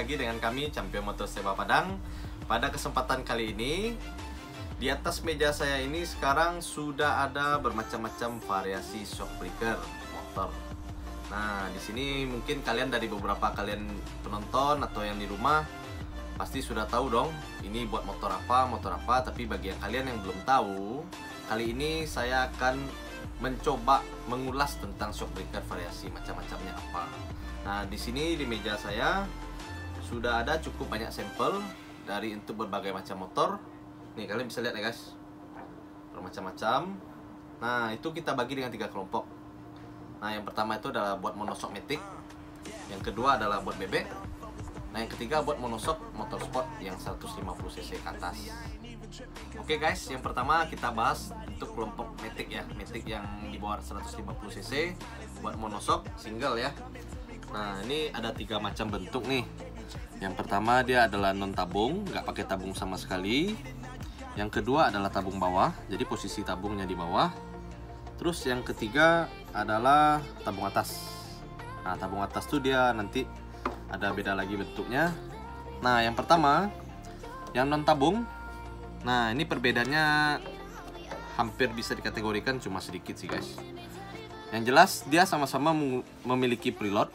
lagi dengan kami Champion Motor Sewa Padang. Pada kesempatan kali ini, di atas meja saya ini sekarang sudah ada bermacam-macam variasi shock breaker motor. Nah, di sini mungkin kalian dari beberapa kalian penonton atau yang di rumah pasti sudah tahu dong, ini buat motor apa. Tapi bagi yang kalian yang belum tahu, kali ini saya akan mencoba mengulas tentang shock breaker variasi macam-macamnya apa. Nah, di sini di meja saya sudah ada cukup banyak sampel dari untuk berbagai macam motor. Nih, kalian bisa lihat ya guys, bermacam-macam. Nah, itu kita bagi dengan 3 kelompok. Nah, yang pertama itu adalah buat monoshock matic, yang kedua adalah buat bebek, nah yang ketiga buat monoshock motorsport yang 150cc ke atas. Oke guys, yang pertama kita bahas untuk kelompok matic ya, matic yang di bawah 150cc buat monoshock single ya. Nah, ini ada 3 macam bentuk nih. Yang pertama dia adalah non tabung, nggak pakai tabung sama sekali. Yang kedua adalah tabung bawah, jadi posisi tabungnya di bawah. Terus yang ketiga adalah tabung atas. Nah, tabung atas tuh dia nanti ada beda lagi bentuknya. Nah, yang pertama yang non tabung. Nah, ini perbedaannya hampir bisa dikategorikan cuma sedikit sih guys. Yang jelas dia sama-sama memiliki preload,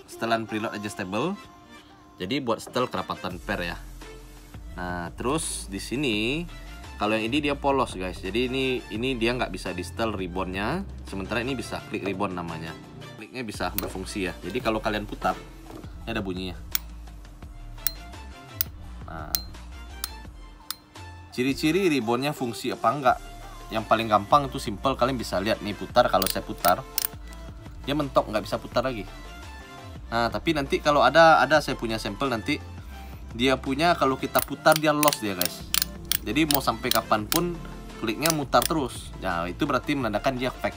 setelan preload adjustable. Jadi buat setel kerapatan per ya. Nah, terus di sini kalau yang ini dia polos guys. Jadi ini dia nggak bisa di setel ribbonnya. Sementara ini bisa klik ribbon namanya. Kliknya bisa berfungsi ya. Jadi kalau kalian putar, ini ada bunyinya. Nah, ciri-ciri ribbonnya fungsi apa enggak? Yang paling gampang itu simple, kalian bisa lihat nih, putar. Kalau saya putar, dia mentok, nggak bisa putar lagi. Nah, tapi nanti kalau ada saya punya sampel nanti dia punya, kalau kita putar dia lost dia guys. Jadi mau sampai kapanpun kliknya mutar terus. Nah, itu berarti menandakan dia fake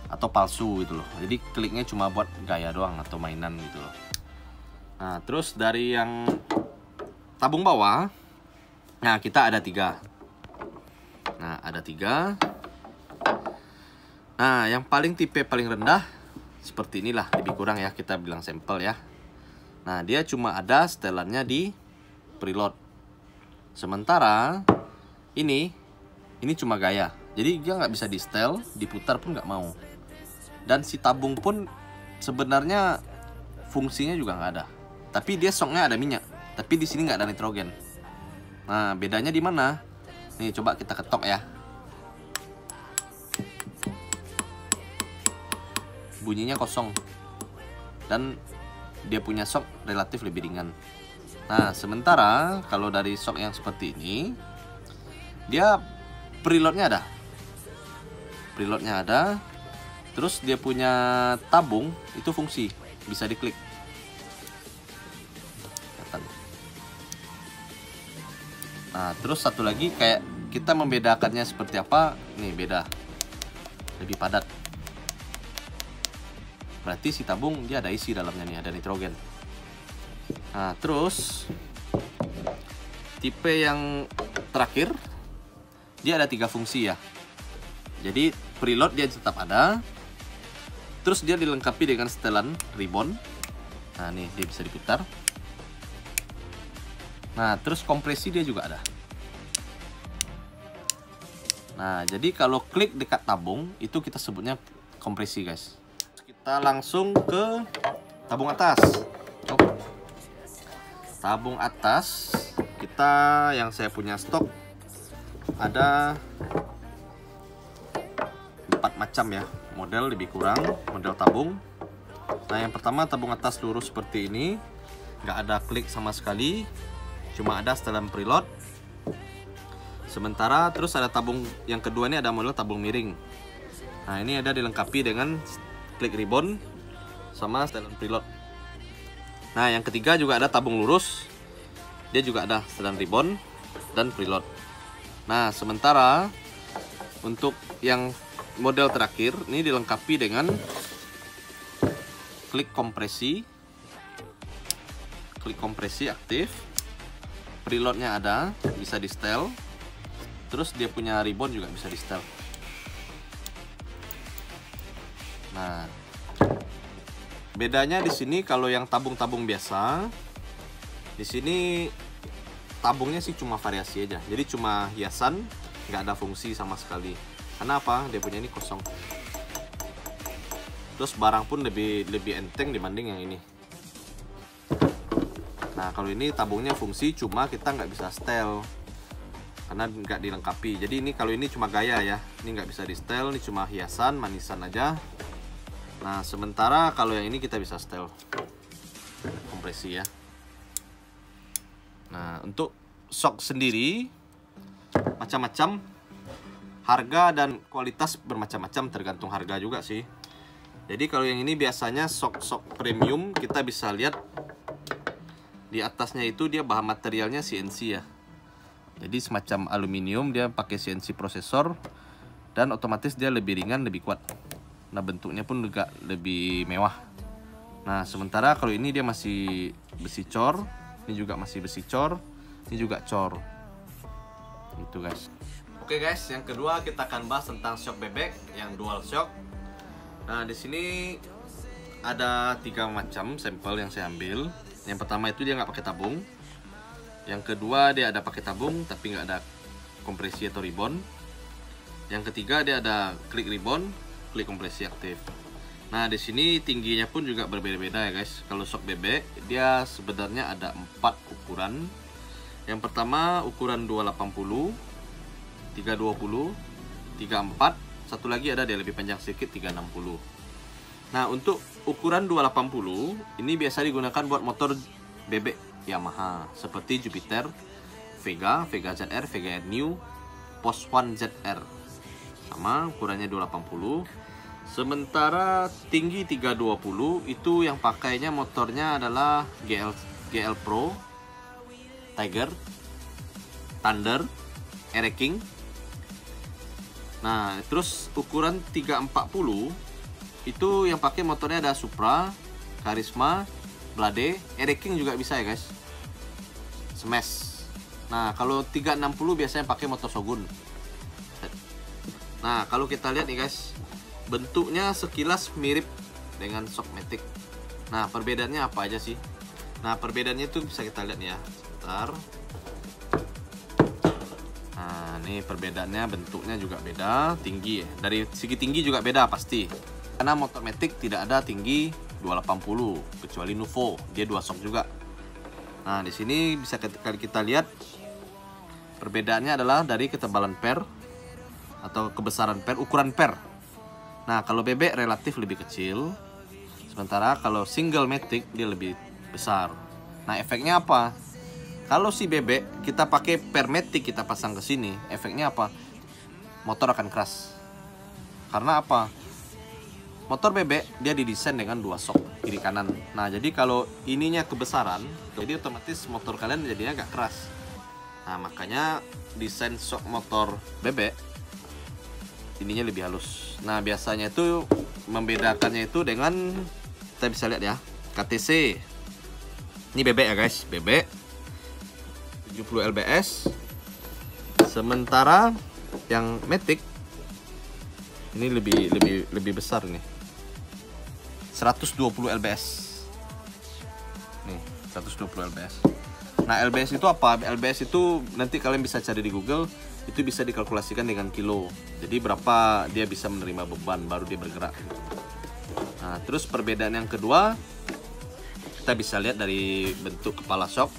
atau palsu gitu loh. Jadi kliknya cuma buat gaya doang atau mainan gitu loh. Nah, terus dari yang tabung bawah, nah kita ada 3. Nah, ada 3. Nah, yang paling tipe paling rendah seperti inilah, lebih kurang ya, kita bilang sampel ya. Nah, dia cuma ada setelannya di preload. Sementara ini cuma gaya. Jadi dia nggak bisa di setel, diputar pun nggak mau. Dan si tabung pun sebenarnya fungsinya juga nggak ada. Tapi dia shocknya ada minyak. Tapi di sini nggak ada nitrogen. Nah, bedanya di mana? Nih, coba kita ketok ya. Bunyinya kosong. Dan dia punya shock relatif lebih ringan. Nah, sementara kalau dari shock yang seperti ini, dia preloadnya ada. Preloadnya ada. Terus dia punya tabung, itu fungsi, bisa diklik. Nah, terus satu lagi kayak kita membedakannya seperti apa? Nih, beda. Lebih padat. Berarti si tabung dia ada isi dalamnya nih, ada nitrogen. Nah, terus tipe yang terakhir dia ada 3 fungsi ya. Jadi preload dia tetap ada. Terus dia dilengkapi dengan setelan ribbon. Nah, nih dia bisa diputar. Nah, terus kompresi dia juga ada. Nah, jadi kalau klik dekat tabung itu kita sebutnya kompresi guys. Kita langsung ke tabung atas. Tabung atas kita, yang saya punya stok ada 4 macam ya, model lebih kurang, model tabung. Nah, yang pertama tabung atas lurus seperti ini, nggak ada klik sama sekali, cuma ada setelan preload. Sementara terus ada tabung yang kedua, ini ada model tabung miring. Nah, ini ada dilengkapi dengan klik ribbon sama setelan preload. Nah, yang ketiga juga ada tabung lurus, dia juga ada setelan ribbon dan preload. Nah, sementara untuk yang model terakhir ini dilengkapi dengan klik kompresi aktif, preloadnya ada, bisa di setel. Terus dia punya ribbon juga bisa di setel. Nah, bedanya di sini kalau yang tabung-tabung biasa Di sini tabungnya sih cuma variasi aja, jadi cuma hiasan, nggak ada fungsi sama sekali. Karena apa? Dia punya ini kosong. Terus barang pun lebih enteng dibanding yang ini. Nah kalau ini tabungnya fungsi, cuma kita nggak bisa setel karena nggak dilengkapi. Jadi ini kalau ini cuma gaya ya, ini nggak bisa di setel, ini cuma hiasan manisan aja. Nah sementara kalau yang ini kita bisa setel kompresi ya. Nah untuk shock sendiri macam-macam, harga dan kualitas bermacam-macam, tergantung harga juga sih. Jadi kalau yang ini biasanya shock premium, kita bisa lihat di atasnya itu dia bahan materialnya CNC ya. Jadi semacam aluminium, dia pakai CNC prosesor dan otomatis dia lebih ringan, lebih kuat. Nah bentuknya pun juga lebih mewah. Nah sementara kalau ini dia masih besi cor, ini juga masih besi cor, ini juga cor. Gitu guys. Oke guys, yang kedua kita akan bahas tentang shock bebek yang dual shock. Nah di sini ada 3 macam sampel yang saya ambil. Yang pertama itu dia nggak pakai tabung. Yang kedua dia ada pakai tabung tapi nggak ada kompresi atau ribbon. Yang ketiga dia ada klik ribbon, klik kompresi aktif. Nah di sini tingginya pun juga berbeda-beda ya guys. Kalau shock bebek dia sebenarnya ada 4 ukuran. Yang pertama ukuran 280, 320, 34. Satu lagi ada dia lebih panjang sedikit, 360. Nah untuk ukuran 280 ini biasa digunakan buat motor bebek Yamaha seperti Jupiter, Vega, Vega ZR, Vega New, Post One ZR. Sama ukurannya 280. Sementara tinggi 320 itu yang pakainya motornya adalah GL Pro, Tiger, Thunder, Air King. Nah, terus ukuran 340 itu yang pakai motornya ada Supra, Karisma, Blade, Air King juga bisa ya guys. Smash. Nah, kalau 360 biasanya pakai motor Shogun. Nah, kalau kita lihat nih guys, bentuknya sekilas mirip dengan Shockmatic. Nah, perbedaannya apa aja sih? Nah, perbedaannya itu bisa kita lihat ya. Sebentar. Nah, ini perbedaannya, bentuknya juga beda, tinggi ya. Dari segi tinggi juga beda pasti. Karena motor Matic tidak ada tinggi 280 kecuali Nuvo, dia 2 shock juga. Nah, di sini bisa kita lihat perbedaannya adalah dari ketebalan per atau kebesaran per, ukuran per. Nah, kalau bebek relatif lebih kecil. Sementara kalau single Matic dia lebih besar. Nah, efeknya apa? Kalau si bebek kita pakai per Matic, kita pasang ke sini, efeknya apa? Motor akan keras. Karena apa? Motor bebek dia didesain dengan 2 shock kiri kanan. Nah, jadi kalau ininya kebesaran, jadi otomatis motor kalian jadinya agak keras. Nah, makanya desain shock motor bebek ininya lebih halus. Nah, biasanya itu membedakannya itu dengan, kita bisa lihat ya, KTC. Ini bebek ya guys, bebek 70 lbs. Sementara yang Matic ini lebih besar nih, 120 lbs. Nih 120 lbs. Nah, lbs itu apa? LBS itu nanti kalian bisa cari di Google, itu bisa dikalkulasikan dengan kilo. Jadi berapa dia bisa menerima beban baru dia bergerak. Nah, terus perbedaan yang kedua kita bisa lihat dari bentuk kepala shock.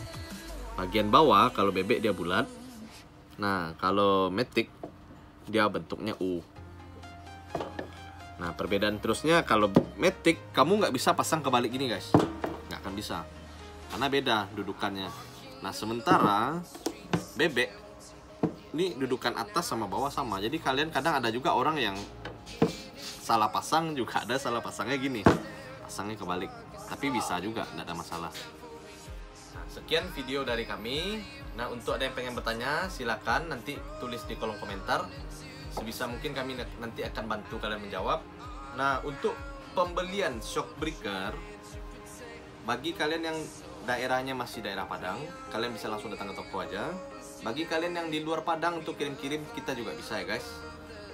Bagian bawah kalau bebek dia bulat. Nah, kalau Matic dia bentuknya U. Nah, perbedaan terusnya kalau Matic kamu nggak bisa pasang kebalik gini guys, nggak akan bisa karena beda dudukannya. Nah, sementara bebek ini dudukan atas sama bawah sama. Jadi kalian kadang ada juga orang yang salah pasang, juga ada salah pasangnya gini, pasangnya kebalik, tapi bisa juga, nggak ada masalah. Sekian video dari kami. Nah, untuk ada yang pengen bertanya, silakan nanti tulis di kolom komentar. Sebisa mungkin kami nanti akan bantu kalian menjawab. Nah, untuk pembelian shock breaker, bagi kalian yang daerahnya masih daerah Padang, kalian bisa langsung datang ke toko aja. Bagi kalian yang di luar Padang untuk kirim-kirim, kita juga bisa ya guys.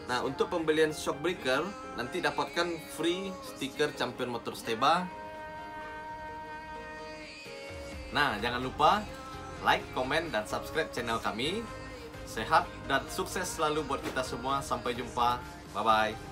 Nah, untuk pembelian shock breaker, nanti dapatkan free stiker Champion Motor Steba Nah, jangan lupa like, komen, dan subscribe channel kami. Sehat dan sukses selalu buat kita semua. Sampai jumpa. Bye-bye.